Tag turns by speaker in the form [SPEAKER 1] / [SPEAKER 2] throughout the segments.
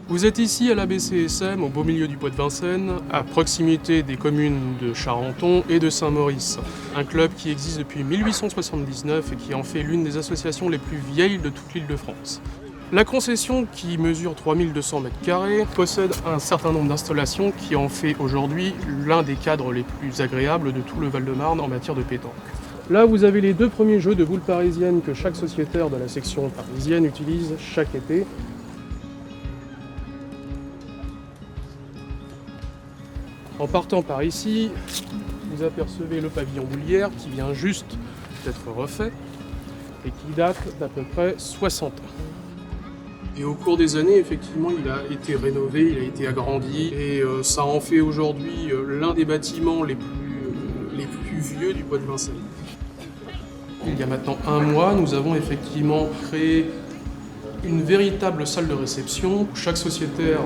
[SPEAKER 1] Vous êtes ici à l'ABCSM, au beau milieu du bois de Vincennes, à proximité des communes de Charenton et de Saint-Maurice. Un club qui existe depuis 1879 et qui en fait l'une des associations les plus vieilles de toute l'île de France. La concession, qui mesure 3200 m², possède un certain nombre d'installations qui en fait aujourd'hui l'un des cadres les plus agréables de tout le Val-de-Marne en matière de pétanque. Là, vous avez les deux premiers jeux de boules parisiennes que chaque sociétaire de la section parisienne utilise chaque été. En partant par ici, vous apercevez le pavillon Boulière qui vient juste d'être refait et qui date d'à peu près 60 ans. Et au cours des années, effectivement, il a été rénové, il a été agrandi et ça en fait aujourd'hui l'un des bâtiments les plus vieux du bois de Vincennes. Il y a maintenant un mois, nous avons effectivement créé une véritable salle de réception où chaque sociétaire,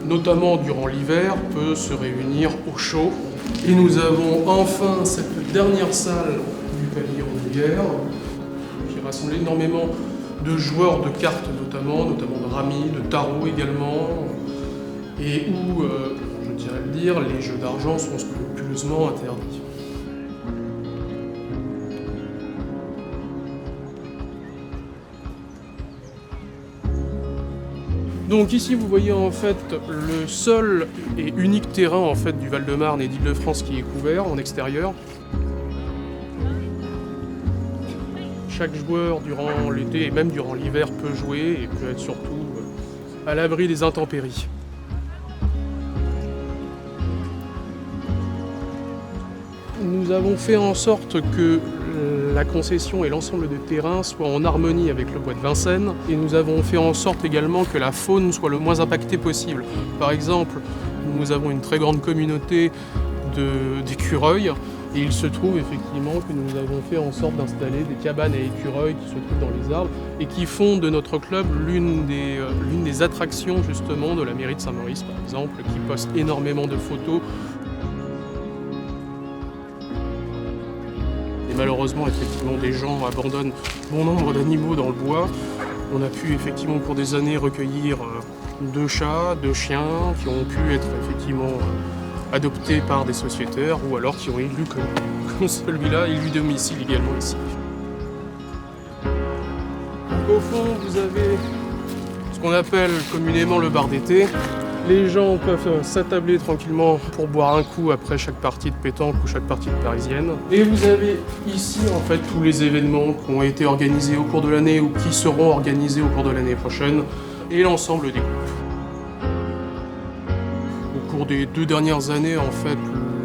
[SPEAKER 1] notamment durant l'hiver, peut se réunir au chaud. Et nous avons enfin cette dernière salle du pavillon Boulière qui rassemble énormément de joueurs de cartes notamment de rami, de tarot également, et où, je dirais le dire, les jeux d'argent sont scrupuleusement interdits. Donc ici vous voyez en fait le seul et unique terrain en fait du Val-de-Marne et d'Île-de-France qui est couvert en extérieur. Chaque joueur durant l'été et même durant l'hiver peut jouer et peut être surtout à l'abri des intempéries. Nous avons fait en sorte que la concession et l'ensemble des terrains soient en harmonie avec le bois de Vincennes et nous avons fait en sorte également que la faune soit le moins impactée possible. Par exemple, nous avons une très grande communauté d'écureuils et il se trouve effectivement que nous avons fait en sorte d'installer des cabanes à écureuils qui se trouvent dans les arbres et qui font de notre club l'une des attractions justement de la mairie de Saint-Maurice par exemple, qui poste énormément de photos. Malheureusement, effectivement, des gens abandonnent bon nombre d'animaux dans le bois. On a pu effectivement au cours des années recueillir 2 chats, 2 chiens qui ont pu être effectivement adoptés par des sociétaires ou alors qui ont élu comme celui-là, élu domicile également ici. Donc, au fond, vous avez ce qu'on appelle communément le bar d'été. Les gens peuvent s'attabler tranquillement pour boire un coup après chaque partie de pétanque ou chaque partie de parisienne. Et vous avez ici en fait tous les événements qui ont été organisés au cours de l'année ou qui seront organisés au cours de l'année prochaine et l'ensemble des groupes. Au cours des 2 dernières années, en fait,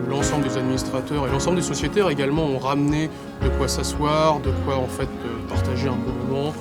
[SPEAKER 1] l'ensemble des administrateurs et l'ensemble des sociétaires également ont ramené de quoi s'asseoir, de quoi en fait partager un bon moment.